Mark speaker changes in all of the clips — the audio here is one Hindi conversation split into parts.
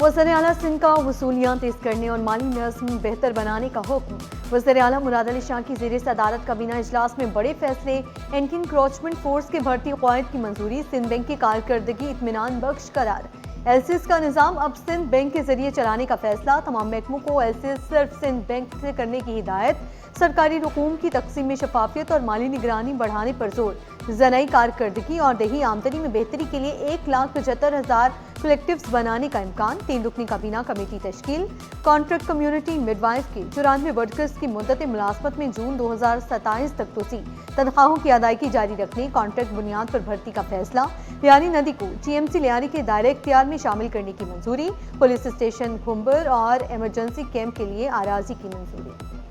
Speaker 1: वज़ीर-ए-आला सिंध का वसूलियाँ तेज़ करने और माली नज़्म बेहतर बनाने का हुक्म। वज़ीर-ए-आला मुराद अली शाह की ज़ेर सदारत काबीना इजलास में बड़े फैसले। एंटी इंक्रोचमेंट फोर्स के भर्ती क़वायद की मंजूरी। सिंध बैंक की कारकर्दगी इत्मीनान बख्श करार। एलसीएस का निज़ाम अब सिंध बैंक के जरिए चलाने का फैसला। तमाम महकमों को एलसीएस सिर्फ सिंध बैंक से करने की हिदायत। सरकारी रकूम की तकसीम में शफाफियत और माली निगरानी बढ़ाने पर जोर। ज़राई कारकर्दगी और दही आमदनी में बेहतरी के लिए 1,75,000 कलेक्टिव्स बनाने का इम्कान। 3 रुकनी काबीना कमेटी तश्कील। कॉन्ट्रैक्ट कम्युनिटी मिडवाइफ की 94 वर्कर्स की मुद्दत मुलाजमत में जून 2027 तक तोसी। तनख्वाहों की अदायगी जारी रखने कॉन्ट्रैक्ट बुनियाद पर भर्ती का फैसला। लियारी नदी को टीएमसी लियारी के दायरे इख्तियार में शामिल करने की मंजूरी। पुलिस स्टेशन खुम्बर और इमरजेंसी कैंप के लिए आराजी की मंजूरी।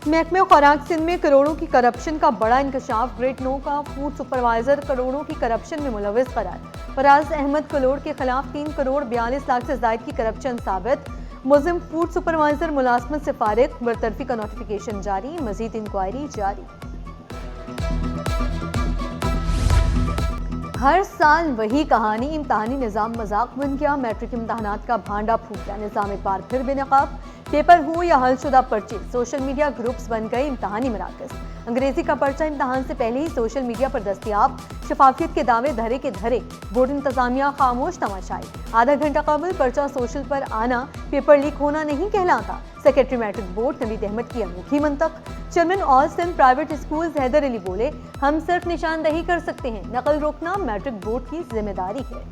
Speaker 1: महकमे खुराक सिंध में करोड़ों की करप्शन का बड़ा इंकशाफ। ग्रेड 9 का फूड सुपरवाइजर करोड़ों की करप्शन में मुलविस करार। फराज अहमद कलोड़ के खिलाफ 3 करोड़ 42 लाख से जायद की करप्शन साबित। मुलजिम फूड सुपरवाइजर मुलाजमत से फारिग। बरतरफी का नोटिफिकेशन जारी। मजीद इंक्वायरी जारी। हर साल वही कहानी। इम्तहानी निज़ाम मजाक बन गया। मैट्रिक इम्तहानात का भांडा फूट गया। निज़ाम एक बार फिर बेनकाब। पेपर हो या हलशुदा पर्चे, सोशल मीडिया ग्रुप्स बन गए इम्तहानी मराकज़। अंग्रेजी का पर्चा इम्तहान से पहले ही सोशल मीडिया पर दस्तियाब। शफाफियत के दावे धरे के धरे। बोर्ड इंतजामिया खामोश तमाशाई। आधा घंटा कबल पर्चा सोशल पर आना पेपर लीक होना नहीं कहलाता। Secretary matric board Naveed Ahmed की अनोखी मंतक। Chairman all Sindh private school Haider Ali बोले, हम सिर्फ निशानदही कर सकते हैं, नकल रोकना मैट्रिक बोर्ड की जिम्मेदारी है।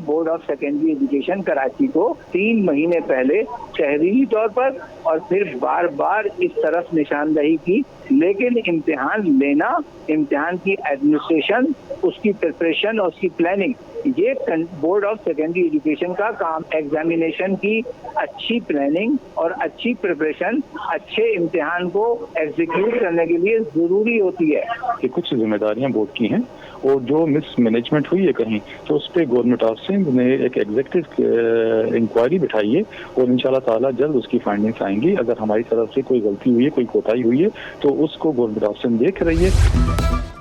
Speaker 2: Board of secondary education Karachi को 3 महीने पहले तहरीरी तौर पर और फिर बार बार इस तरफ निशानदही की, लेकिन इम्तिहान लेना, इम्तिहान की एडमिनिस्ट्रेशन, उसकी प्रिपरेशन और उसकी प्लानिंग, ये बोर्ड ऑफ सेकेंडरी एजुकेशन का काम। एग्जामिनेशन की अच्छी प्लानिंग और अच्छी प्रिपरेशन अच्छे इम्तिहान को एग्जीक्यूट करने के लिए जरूरी होती है।
Speaker 3: कि कुछ जिम्मेदारियां बोर्ड की हैं और जो मिसमैनेजमेंट हुई है कहीं, तो उस पर गवर्नमेंट ऑफ सिंध ने एक एग्जीक्यूटिव इंक्वायरी बिठाई है और इंशाल्लाह ताला जल्द उसकी फाइंडिंग्स आएंगी। अगर हमारी तरफ से कोई गलती हुई है, कोई कोताही हुई है, तो उसको गवर्नमेंट ऑफ सिंध देख रही है।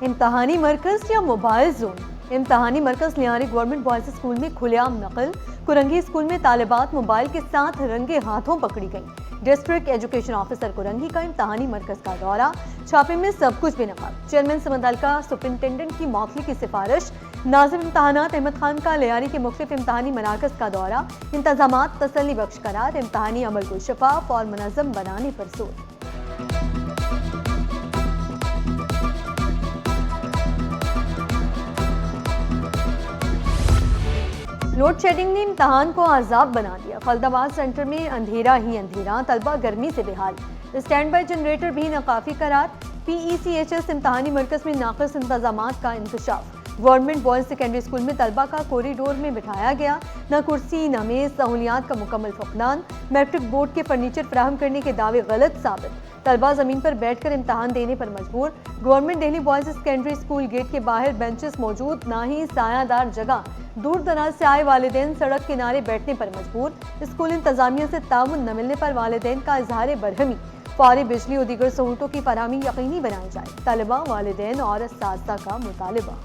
Speaker 1: इम्तहानी मरकज या मोबाइल जोन। इम्तहानी मरकज लियारी गवर्नमेंट बॉयज स्कूल में खुलेआम नकल। कुरंगी स्कूल में तालिबात मोबाइल के साथ रंगे हाथों पकड़ी गई। डिस्ट्रिक्ट एजुकेशन ऑफिसर कुरंगी का इम्तहानी मरकज का दौरा। छापे में सब कुछ बेनकाब। चेयरमैन समंदल का सुपरिंटेंडेंट की मौखली की सिफारिश। नाज़िम इम्तहानात अहमद खान का लियारी के मुख्तलिफ इम्तहानी मराकज का दौरा। इंतजामात तसल्ली बख्श करार। इम्तहानी अमल को शफाफ और मुनज़्ज़म बनाने पर जोर। लोड शेडिंग ने इम्तहान को आजाब बना दिया। खलदाबाद सेंटर में अंधेरा ही अंधेरा। तलबा गर्मी से बेहाल। स्टैंड बाई जनरेटर भी नाकाफी करार। PECHS इम्तहानी मरकज में नाक़िस इंतजामात का इंकशाफ। गवर्नमेंट बॉयज सेकेंडरी स्कूल में तलबा का कॉरिडोर में बिठाया गया। न कुर्सी न मेज, सहूलियात का मुकम्मल फुकदान। मैट्रिक बोर्ड के फर्नीचर फराहम करने के दावे गलत साबित। तलबा जमीन पर बैठकर इम्तहान देने पर मजबूर। Government Delhi boys secondary school gate के बाहर बेंचेस मौजूद, ना ही सायादार जगह। दूर दराज से आए वालिदैन सड़क किनारे बैठने पर मजबूर। स्कूल इंतजामिया से ताउन न मिलने पर वालिदैन का इजहार बरहमी। फौरी बिजली और दीगर सहूलतों की फराहमी यकीनी बनाई जाए। तलबा, वालिदैन और असातिज़ा का मुतालबा।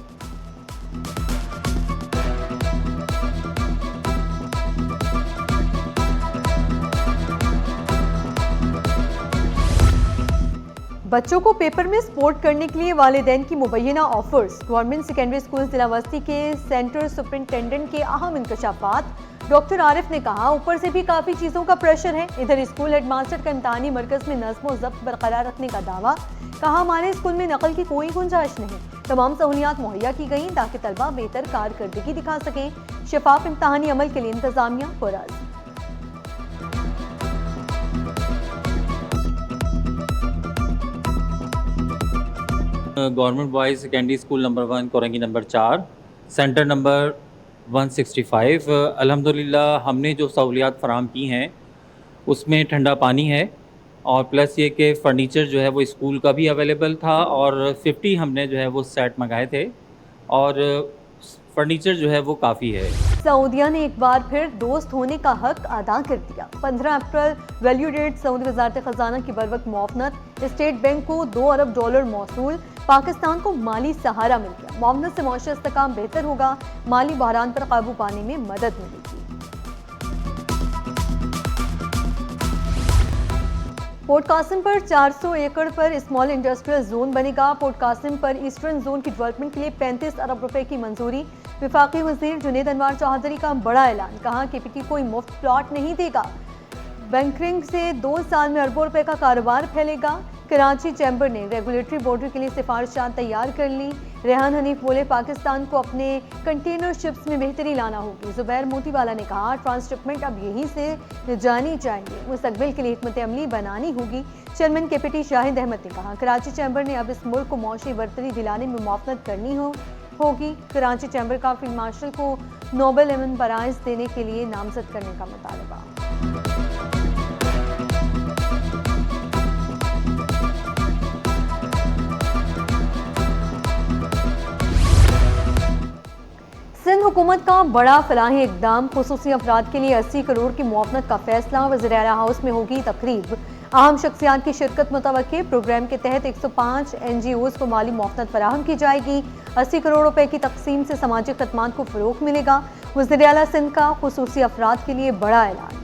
Speaker 1: बच्चों को पेपर में सपोर्ट करने के लिए वालिदैन की मुबैना ऑफर्स। गवर्नमेंट सेकेंडरी स्कूल जिला वस्ती के सेंटर सुपरिंटेंडेंट के अहम इंकशाफात। डॉक्टर आरिफ ने कहा, ऊपर से भी काफ़ी चीज़ों का प्रेशर है। इधर स्कूल हेडमास्टर का इम्तहानी मरकज़ में नज़्म व ज़ब्त बरकरार रखने का दावा। कहा, हमारे स्कूल में नकल की कोई गुंजाइश नहीं। तमाम सहूलियात मुहैया की गई ताकि तलबा बेहतर कारकर्दगी दिखा सकें। शफाफ इम्तहानी अमल के लिए इंतजामिया पुरअज़्म।
Speaker 4: Government boys secondary school number 1 Korangi number 4 centre number 165। अल्हम्दुलिल्लाह हमने जो सहूलियात फ़राहम की हैं उसमें ठंडा पानी है और प्लस ये कि फ़र्नीचर जो है वो स्कूल का भी अवेलेबल था और 50 हमने जो है वो सेट मंगाए थे और फर्नीचर जो है वो काफ़ी है।
Speaker 1: सऊदीया ने एक बार फिर दोस्त होने का हक अदा कर दिया। 15 अप्रैल वैल्यू डेट सऊदी वजारत खजाना की बरवक्त मुआवनत, स्टेट बैंक को $2 अरब मौसूल, पाकिस्तान को माली सहारा मिल गया। मुआवनत से मौशी इस्तेकाम बेहतर होगा, माली बहरान पर काबू पाने में मदद मिलेगी। पोर्ट कासिम पर 400 एकड़ पर स्मॉल इंडस्ट्रियल जोन बनेगा। पोर्ट कासिम पर ईस्टर्न जोन की डेवलपमेंट के लिए 35 अरब रुपए की मंजूरी। विफाकी वजीर जुनेद अनवार चौधरी का बड़ा ऐलान, कहा KPT कोई मुफ्त प्लॉट नहीं देगा। बैंकरिंग से 2 साल में अरबों रुपए का कारोबार फैलेगा। कराची चैम्बर ने रेगुलेटरी बॉर्डर के लिए सिफारिशात तैयार कर ली। रेहान हनीफ बोले, पाकिस्तान को अपने कंटेनर शिप्स में बेहतरी लाना होगी। जुबैर मोतीवाला ने कहा, ट्रांसशिपमेंट अब यहीं से जानी चाहिए, मुस्तकबिल के लिए हिकमत अमली बनानी होगी। चेयरमैन KPT शाहिद अहमद ने कहा, कराची चैम्बर ने अब इस मुल्क को मौशी बरतरी दिलाने में मुआवनत करनी होगी। कराची चैम्बर का फील्ड मार्शल को नोबेल एमन प्राइज देने के लिए नामजद करने का मुतालबा। सिंध हुकूमत का बड़ा फलाही इकदाम, खुसूसी अफराद के लिए 80 करोड़ की मुआवनत का फैसला। वज़ीर आला हाउस में होगी तकरीब, अहम शख्सियात की शिरकत मुतवक्के। प्रोग्राम के तहत 105 NGOs को माली मुआवनत फराहम की जाएगी। 80 करोड़ रुपए की तकसीम से समाजी खदमात को फ़रोग़ मिलेगा। वज़ीर आला सिंध का खुसूसी अफराद के लिए बड़ा ऐलान।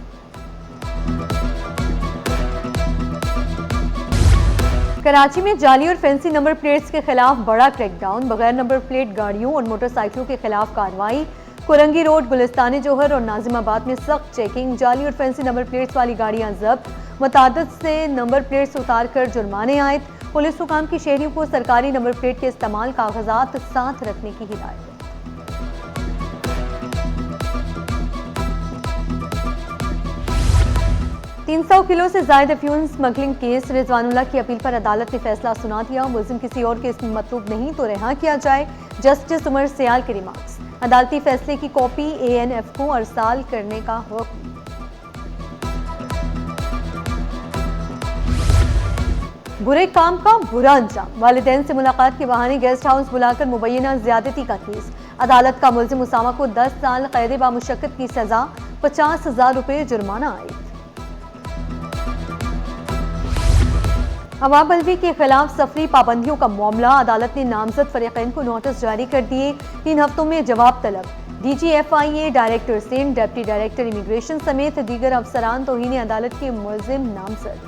Speaker 1: कराची में जाली और फैंसी नंबर प्लेट्स के खिलाफ बड़ा क्रैकडाउन, बगैर नंबर प्लेट गाड़ियों और मोटरसाइकिलों के खिलाफ कार्रवाई। कुरंगी रोड, गुलिस्तान जोहर और नाजिमाबाद में सख्त चेकिंग, जाली और फैंसी नंबर प्लेट्स वाली गाड़ियां जब्त, मुतादिद से नंबर प्लेट्स उतार कर जुर्माने आयद। पुलिस हुकाम की शहरियों को सरकारी नंबर प्लेट के इस्तेमाल कागजात साथ रखने की हिदायत। $300 किलो से ज्यादा अफ्यूम स्मगलिंग केस, रिजवानुल्लाह की अपील पर अदालत ने फैसला सुना दिया। मुलजिम किसी और केस में मतलूब नहीं तो रिहा किया जाए। जस्टिस उमर सियाल के रिमार्क्स, अदालती फैसले की कॉपी ANF को अरसाल करने का हुक्म। बुरे काम का बुरा अंजाम, वालिदैन से मुलाकात के बहाने गेस्ट हाउस बुलाकर मुबैना ज्यादती का केस। अदालत का मुलजिम उसामा को 10 साल कैद बामुशक्कत की सजा, 50,000 रुपये जुर्माना आए। हवा बल्बी के खिलाफ सफरी पाबंदियों का मामला, अदालत ने नामजद फरीकैन को नोटिस जारी कर दिए। 3 हफ्तों में जवाब तलब। DG FIA, director Sindh, deputy director immigration समेत दीगर अफसरान तौहीन अदालत के मुलजिम नामजद।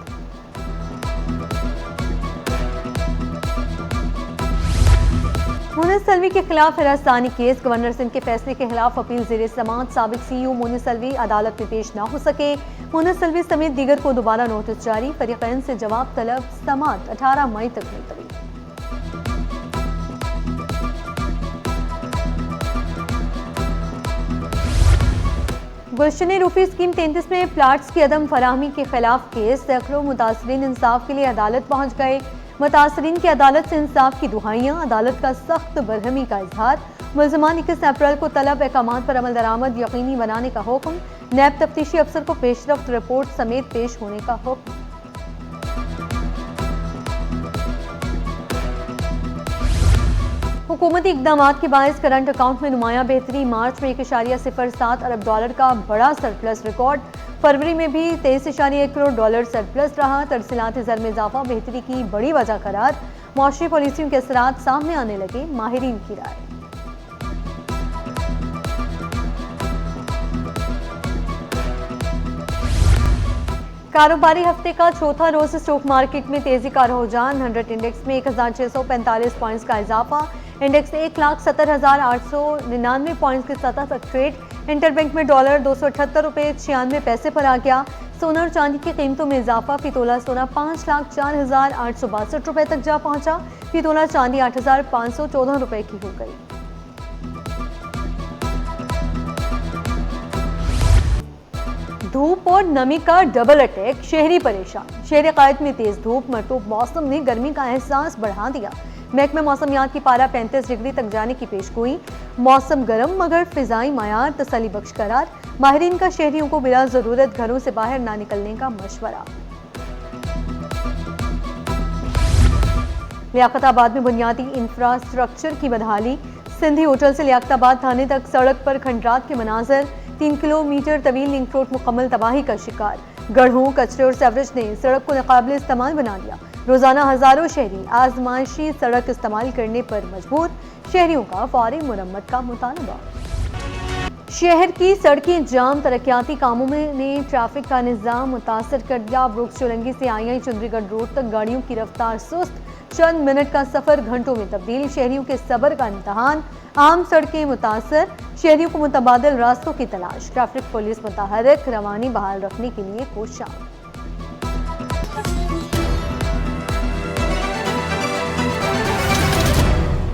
Speaker 1: मोनिस सलवी के खिलाफ हिरासतानी केस, गवर्नर सिंध के फैसले के खिलाफ अपील ज़ेर समाअत। साबिक CEO मोनिस सलवी अदालत में पेश न हो सके। मोनिस सलवी समेत दीगर को दोबारा नोटिस जारी, फरीकैन से जवाब तलब। समाअत 18 मई तक मुलतवी। गुलशन रूफी स्कीम 33 में प्लाट्स की अदम फराहमी के खिलाफ केस, सैकड़ों मुतासरीन इंसाफ के लिए अदालत पहुंच गए। मुतासरीन की अदालत से इंसाफ की दुहाइयां, अदालत का सख्त बरहमी का इजहार। मुलजमान 21 अप्रैल को तलब अहकामात पर अमल दरामद यकीनी बनाने का हुक्म। नैब तफ्तीशी अफसर को पेशरफ्त रिपोर्ट समेत पेश होने का हुक्म। हुकूमती इकदामात के बायस करंट अकाउंट में नुमाया बेहतरी, मार्च में $1.07 अरब का बड़ा सरप्लस रिकॉर्ड। फरवरी में भी $23.1 करोड़ सरप्लस रहा। तरसीलात ज़र में इजाफा बेहतरी की बड़ी वजह करार। मौशरी पॉलिसियों के असरात सामने आने लगे, माहिरीन की राय। कारोबारी हफ्ते का चौथा रोज स्टॉक मार्केट में तेजी का रुझान। 100 इंडेक्स में 1645 पॉइंट्स का इजाफा। इंडेक्स 1,70,899 पॉइंट्स की सतह तक ट्रेड। इंटरबैंक में डॉलर 278 रुपये 96 पैसे पर आ गया। सोना और चांदी की कीमतों में इजाफा। फितोला सोना 5,04,862 रुपये तक जा पहुंचा। फितोला चांदी 8,514 रुपये की हो गई। धूप और नमी का डबल अटैक, शहरी परेशान। शहर कायद में तेज धूप, मरतूब मौसम ने गर्मी का एहसास बढ़ा दिया। महकमे मौसमियात की पारा 35 डिग्री तक जाने की पेशगोई। मौसम गर्म मगर फिजाई मायार तसल्ली बख्श करार। माहिरीन का शहरियों को बिला जरूरत घरों से बाहर ना निकलने का मशवरा। लियाकताबाद में बुनियादी इंफ्रास्ट्रक्चर की बदहाली। सिंधी होटल से लियाकताबाद थाने तक सड़क पर खंडरात के मनाजर, 3 किलोमीटर तवील लिंक रोड मुकम्मल तबाही का शिकार। गढ़ों, कचरे और सेवरेज ने सड़क को नाकाबिल इस्तेमाल बना दिया। रोजाना हजारों शहरी आजमाइशी सड़क इस्तेमाल करने पर मजबूर, शहरियों का फौरी मुरम्मत का मुतालबा। शहर की सड़कें जाम, तरक्याती कामों ने ट्रैफिक का निज़ाम मुतासर कर दिया। ब्रुक्स चौरंगी से आई चंद्रीगढ़ रोड तक गाड़ियों की रफ्तार सुस्त, चंद मिनट का सफर घंटों में तब्दील। शहरियों के सब्र का इम्तहान, आम सड़कें मुतासर, शहरियों को मुतबादिल रास्तों की तलाश। ट्रैफिक पुलिस मुतहर्रिक, रवानी बहाल रखने के लिए कोशिश।